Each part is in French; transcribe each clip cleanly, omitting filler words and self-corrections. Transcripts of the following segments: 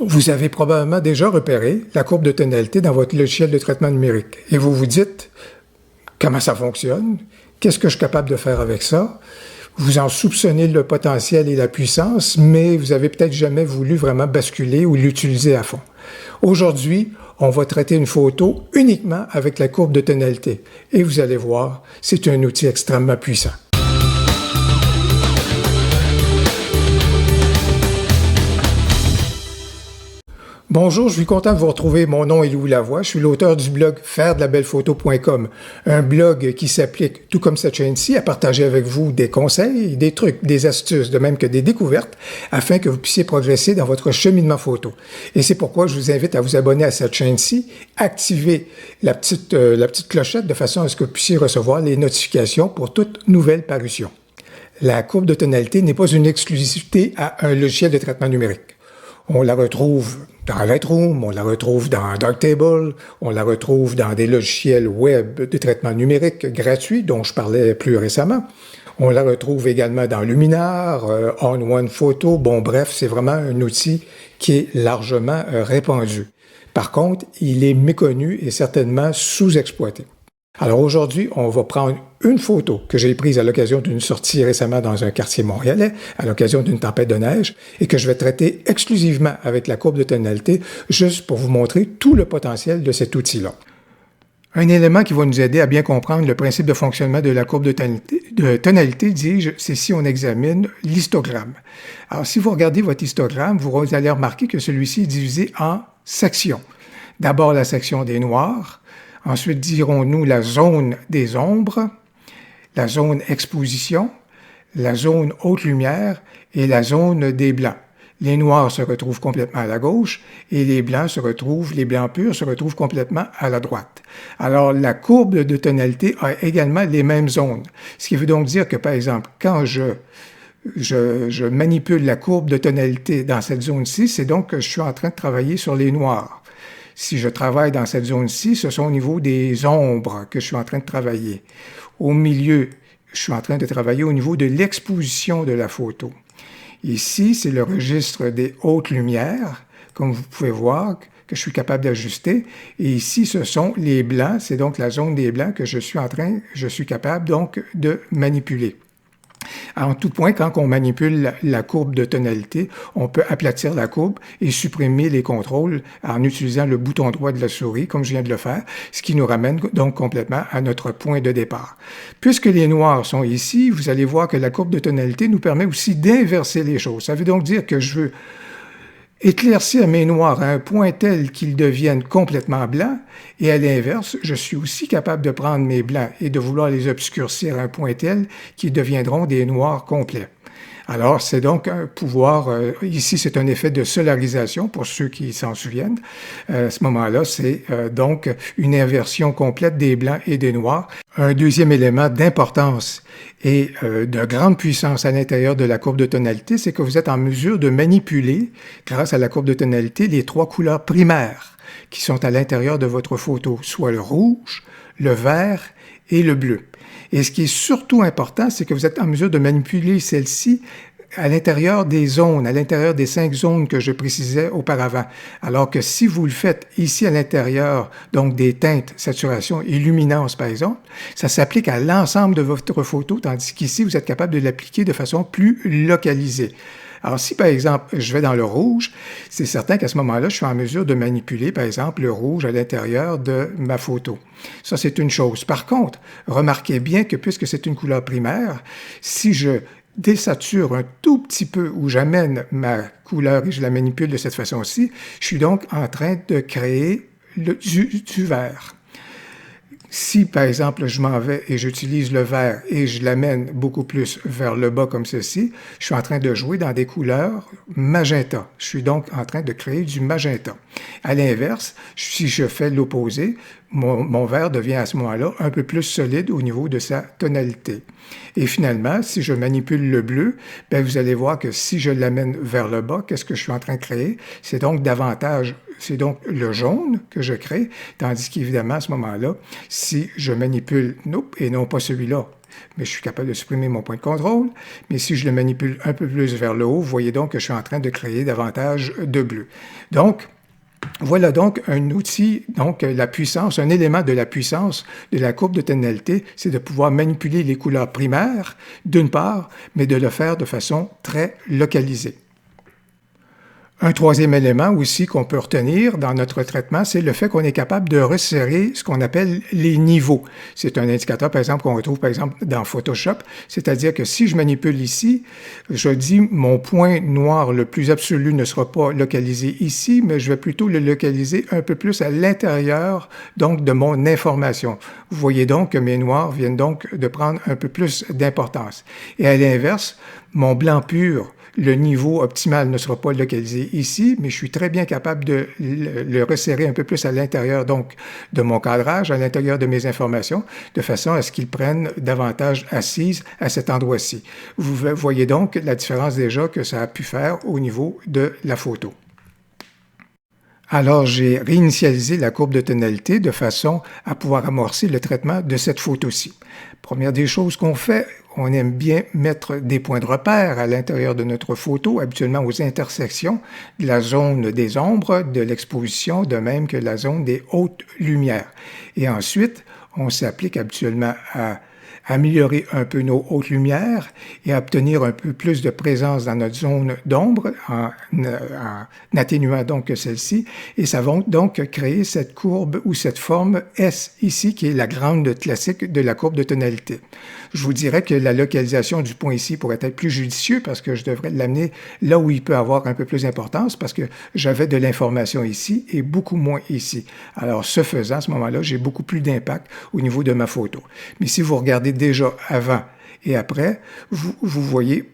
Vous avez probablement déjà repéré la courbe de tonalité dans votre logiciel de traitement numérique et vous vous dites comment ça fonctionne, qu'est-ce que je suis capable de faire avec ça. Vous en soupçonnez le potentiel et la puissance, mais vous avez peut-être jamais voulu vraiment basculer ou l'utiliser à fond. Aujourd'hui, on va traiter une photo uniquement avec la courbe de tonalité et vous allez voir, c'est un outil extrêmement puissant. Bonjour, je suis content de vous retrouver. Mon nom est Louis Lavoie. Je suis l'auteur du blog fairedelaBellePhoto.com, un blog qui s'applique, tout comme cette chaîne-ci, à partager avec vous des conseils, des trucs, des astuces, de même que des découvertes, afin que vous puissiez progresser dans votre cheminement photo. Et c'est pourquoi je vous invite à vous abonner à cette chaîne-ci, activer la petite clochette de façon à ce que vous puissiez recevoir les notifications pour toute nouvelle parution. La courbe de tonalité n'est pas une exclusivité à un logiciel de traitement numérique. On la retrouve dans Lightroom, on la retrouve dans Darktable, on la retrouve dans des logiciels web de traitement numérique gratuits dont je parlais plus récemment. On la retrouve également dans Luminar, ON1Photo. Bon, bref, c'est vraiment un outil qui est largement répandu. Par contre, il est méconnu et certainement sous-exploité. Alors aujourd'hui, on va prendre une photo que j'ai prise à l'occasion d'une sortie récemment dans un quartier montréalais, à l'occasion d'une tempête de neige, et que je vais traiter exclusivement avec la courbe de tonalité, juste pour vous montrer tout le potentiel de cet outil-là. Un élément qui va nous aider à bien comprendre le principe de fonctionnement de la courbe de tonalité, dis-je, c'est si on examine l'histogramme. Alors, si vous regardez votre histogramme, vous allez remarquer que celui-ci est divisé en sections. D'abord, la section des noirs. Ensuite, dirons-nous la zone des ombres, la zone exposition, la zone haute lumière et la zone des blancs. Les noirs se retrouvent complètement à la gauche et les blancs purs se retrouvent complètement à la droite. Alors, la courbe de tonalité a également les mêmes zones. Ce qui veut donc dire que, par exemple, quand je manipule la courbe de tonalité dans cette zone-ci, c'est donc que je suis en train de travailler sur les noirs. Si je travaille dans cette zone-ci, ce sont au niveau des ombres que je suis en train de travailler. Au milieu, je suis en train de travailler au niveau de l'exposition de la photo. Ici, c'est le registre des hautes lumières, comme vous pouvez voir, que je suis capable d'ajuster. Et ici, ce sont les blancs, c'est donc la zone des blancs que je suis capable donc de manipuler. En tout point, quand on manipule la courbe de tonalité, on peut aplatir la courbe et supprimer les contrôles en utilisant le bouton droit de la souris, comme je viens de le faire, ce qui nous ramène donc complètement à notre point de départ. Puisque les noirs sont ici, vous allez voir que la courbe de tonalité nous permet aussi d'inverser les choses. Ça veut donc dire que je veux éclaircir mes noirs à un point tel qu'ils deviennent complètement blancs, et à l'inverse, je suis aussi capable de prendre mes blancs et de vouloir les obscurcir à un point tel qu'ils deviendront des noirs complets. Alors, c'est donc un pouvoir, ici c'est un effet de solarisation pour ceux qui s'en souviennent. À ce moment-là, c'est donc une inversion complète des blancs et des noirs. Un deuxième élément d'importance et de grande puissance à l'intérieur de la courbe de tonalité, c'est que vous êtes en mesure de manipuler, grâce à la courbe de tonalité, les trois couleurs primaires qui sont à l'intérieur de votre photo, soit le rouge, le vert et le bleu. Et ce qui est surtout important, c'est que vous êtes en mesure de manipuler celle-ci à l'intérieur des zones, à l'intérieur des 5 zones que je précisais auparavant. Alors que si vous le faites ici à l'intérieur, donc des teintes, saturation et luminance par exemple, ça s'applique à l'ensemble de votre photo, tandis qu'ici, vous êtes capable de l'appliquer de façon plus localisée. Alors, si, par exemple, je vais dans le rouge, c'est certain qu'à ce moment-là, je suis en mesure de manipuler, par exemple, le rouge à l'intérieur de ma photo. Ça, c'est une chose. Par contre, remarquez bien que puisque c'est une couleur primaire, si je désature un tout petit peu ou j'amène ma couleur et je la manipule de cette façon-ci, je suis donc en train de créer du vert. Si, par exemple, je m'en vais et j'utilise le vert et je l'amène beaucoup plus vers le bas comme ceci, je suis en train de jouer dans des couleurs magenta. Je suis donc en train de créer du magenta. À l'inverse, si je fais l'opposé, mon vert devient à ce moment-là un peu plus solide au niveau de sa tonalité. Et finalement, si je manipule le bleu, bien, vous allez voir que si je l'amène vers le bas, qu'est-ce que je suis en train de créer? C'est donc davantage c'est donc le jaune que je crée, tandis qu'évidemment, à ce moment-là, si je manipule, et non pas celui-là, mais je suis capable de supprimer mon point de contrôle, mais si je le manipule un peu plus vers le haut, vous voyez donc que je suis en train de créer davantage de bleu. Donc, voilà donc un outil, donc la puissance, un élément de la puissance de la courbe de tonalité, c'est de pouvoir manipuler les couleurs primaires, d'une part, mais de le faire de façon très localisée. Un troisième élément aussi qu'on peut retenir dans notre traitement, c'est le fait qu'on est capable de resserrer ce qu'on appelle les niveaux. C'est un indicateur, par exemple, qu'on retrouve, par exemple, dans Photoshop. C'est-à-dire que si je manipule ici, je dis mon point noir le plus absolu ne sera pas localisé ici, mais je vais plutôt le localiser un peu plus à l'intérieur, donc, de mon information. Vous voyez donc que mes noirs viennent donc de prendre un peu plus d'importance. Et à l'inverse, mon blanc pur, le niveau optimal ne sera pas localisé ici, mais je suis très bien capable de le resserrer un peu plus à l'intérieur, donc, de mon cadrage, à l'intérieur de mes informations, de façon à ce qu'ils prennent davantage assise à cet endroit-ci. Vous voyez donc la différence déjà que ça a pu faire au niveau de la photo. Alors, j'ai réinitialisé la courbe de tonalité de façon à pouvoir amorcer le traitement de cette photo-ci. Première des choses qu'on fait, on aime bien mettre des points de repère à l'intérieur de notre photo, habituellement aux intersections de la zone des ombres, de l'exposition, de même que la zone des hautes lumières. Et ensuite, on s'applique habituellement à améliorer un peu nos hautes lumières et à obtenir un peu plus de présence dans notre zone d'ombre en atténuant donc celle-ci. Et ça va donc créer cette courbe ou cette forme S ici, qui est la grande classique de la courbe de tonalité. Je vous dirais que la localisation du point ici pourrait être plus judicieux parce que je devrais l'amener là où il peut avoir un peu plus d'importance parce que j'avais de l'information ici et beaucoup moins ici. Alors, ce faisant, à ce moment-là, j'ai beaucoup plus d'impact au niveau de ma photo. Mais si vous regardez déjà avant et après, vous voyez,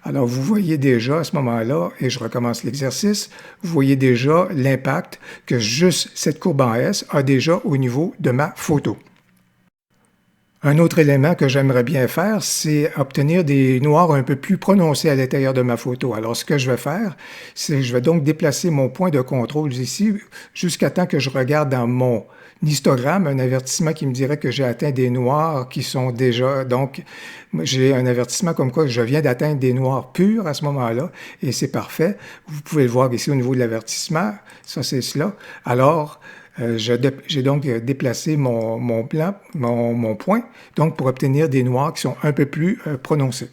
alors vous voyez déjà à ce moment-là, et je recommence l'exercice, vous voyez déjà l'impact que juste cette courbe en S a déjà au niveau de ma photo. Un autre élément que j'aimerais bien faire, c'est obtenir des noirs un peu plus prononcés à l'intérieur de ma photo. Alors, ce que je vais faire, c'est je vais donc déplacer mon point de contrôle ici jusqu'à temps que je regarde dans mon histogramme un avertissement qui me dirait que j'ai atteint des noirs qui sont déjà... Donc, j'ai un avertissement comme quoi je viens d'atteindre des noirs purs à ce moment-là et c'est parfait. Vous pouvez le voir ici au niveau de l'avertissement. Ça, c'est cela. Alors... j'ai donc déplacé mon point, donc pour obtenir des noirs qui sont un peu plus prononcés.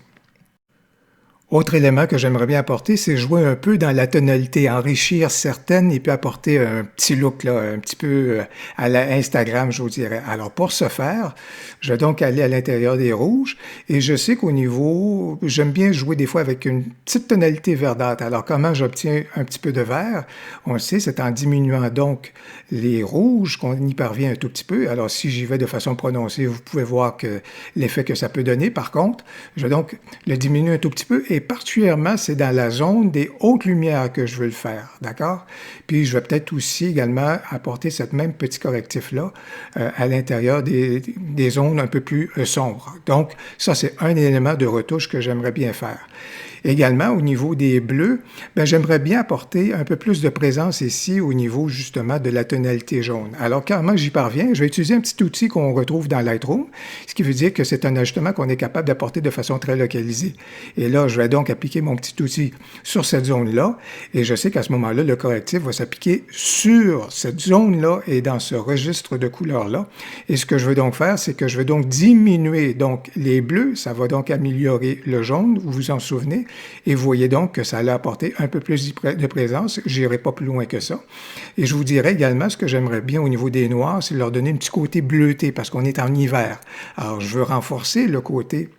Autre élément que j'aimerais bien apporter, c'est jouer un peu dans la tonalité, enrichir certaines et puis apporter un petit look, là, un petit peu à la Instagram, je vous dirais. Alors, pour ce faire, je vais donc aller à l'intérieur des rouges et je sais qu'au niveau, j'aime bien jouer des fois avec une petite tonalité verdâtre. Alors, comment j'obtiens un petit peu de vert? On le sait, c'est en diminuant donc les rouges qu'on y parvient un tout petit peu. Alors, si j'y vais de façon prononcée, vous pouvez voir que l'effet que ça peut donner. Par contre, je vais donc le diminuer un tout petit peu et particulièrement, c'est dans la zone des hautes lumières que je veux le faire, d'accord? Puis, je vais peut-être aussi également apporter cette même petit correctif-là à l'intérieur des zones un peu plus sombres. Donc, ça, c'est un élément de retouche que j'aimerais bien faire. Également, au niveau des bleus, j'aimerais bien apporter un peu plus de présence ici au niveau justement de la tonalité jaune. Alors, comment j'y parviens? Je vais utiliser un petit outil qu'on retrouve dans Lightroom, ce qui veut dire que c'est un ajustement qu'on est capable d'apporter de façon très localisée. Et là, je vais donc appliquer mon petit outil sur cette zone-là et je sais qu'à ce moment-là, le correctif va s'appliquer sur cette zone-là et dans ce registre de couleurs-là. Et ce que je veux donc faire, c'est que je veux donc diminuer donc les bleus, ça va donc améliorer le jaune, vous vous en souvenez, et vous voyez donc que ça allait apporter un peu plus de présence. Je n'irai pas plus loin que ça. Et je vous dirais également ce que j'aimerais bien au niveau des noirs, c'est leur donner un petit côté bleuté parce qu'on est en hiver. Alors, je veux renforcer le côté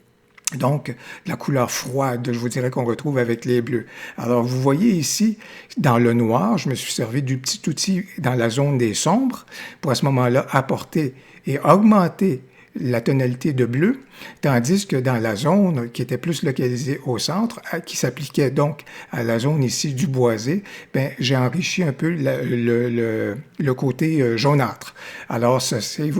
donc, la couleur froide, je vous dirais qu'on retrouve avec les bleus. Alors, vous voyez ici, dans le noir, je me suis servi du petit outil dans la zone des sombres pour à ce moment-là apporter et augmenter la tonalité de bleu, tandis que dans la zone qui était plus localisée au centre, qui s'appliquait donc à la zone ici du boisé, j'ai enrichi un peu le côté jaunâtre. Alors,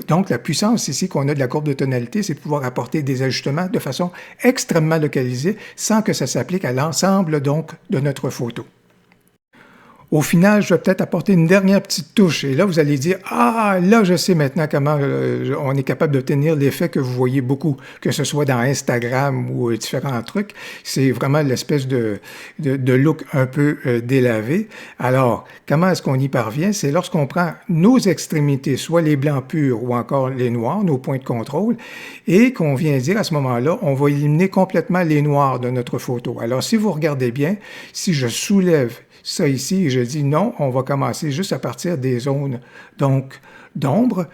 donc la puissance ici qu'on a de la courbe de tonalité, c'est de pouvoir apporter des ajustements de façon extrêmement localisée sans que ça s'applique à l'ensemble donc de notre photo. Au final, je vais peut-être apporter une dernière petite touche. Et là, vous allez dire, ah, là, je sais maintenant comment on est capable d'obtenir l'effet que vous voyez beaucoup, que ce soit dans Instagram ou différents trucs. C'est vraiment l'espèce de look un peu délavé. Alors, comment est-ce qu'on y parvient? C'est lorsqu'on prend nos extrémités, soit les blancs purs ou encore les noirs, nos points de contrôle, et qu'on vient dire à ce moment-là, on va éliminer complètement les noirs de notre photo. Alors, si vous regardez bien, si je soulève ça ici, et je dis non, on va commencer juste à partir des zones donc d'ombre.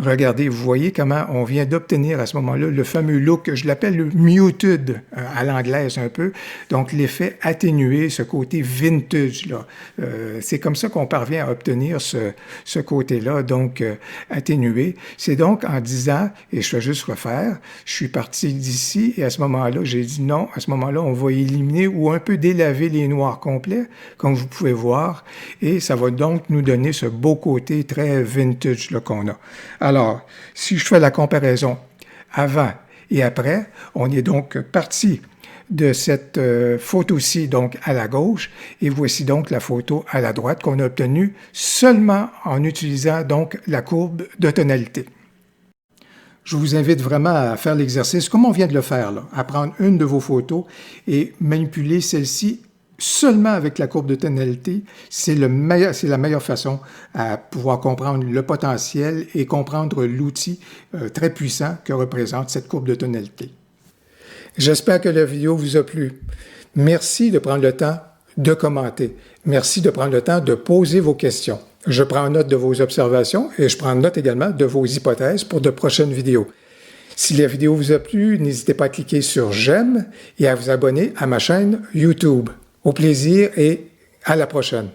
Regardez, vous voyez comment on vient d'obtenir à ce moment-là le fameux look, je l'appelle le muted à l'anglaise un peu, donc l'effet atténué, ce côté vintage là. C'est comme ça qu'on parvient à obtenir ce côté-là, donc atténué. C'est donc en disant, et je vais juste refaire, je suis parti d'ici et à ce moment-là, j'ai dit non, à ce moment-là, on va éliminer ou un peu délaver les noirs complets, comme vous pouvez voir, et ça va donc nous donner ce beau côté très vintage là qu'on a. Alors, si je fais la comparaison avant et après, on est donc parti de cette photo-ci, donc à la gauche, et voici donc la photo à la droite qu'on a obtenue seulement en utilisant donc la courbe de tonalité. Je vous invite vraiment à faire l'exercice, comme on vient de le faire, là, à prendre une de vos photos et manipuler celle-ci seulement avec la courbe de tonalité. C'est la meilleure façon à pouvoir comprendre le potentiel et comprendre l'outil très puissant que représente cette courbe de tonalité. J'espère que la vidéo vous a plu. Merci de prendre le temps de commenter. Merci de prendre le temps de poser vos questions. Je prends note de vos observations et je prends note également de vos hypothèses pour de prochaines vidéos. Si la vidéo vous a plu, n'hésitez pas à cliquer sur j'aime et à vous abonner à ma chaîne YouTube. Au plaisir et à la prochaine.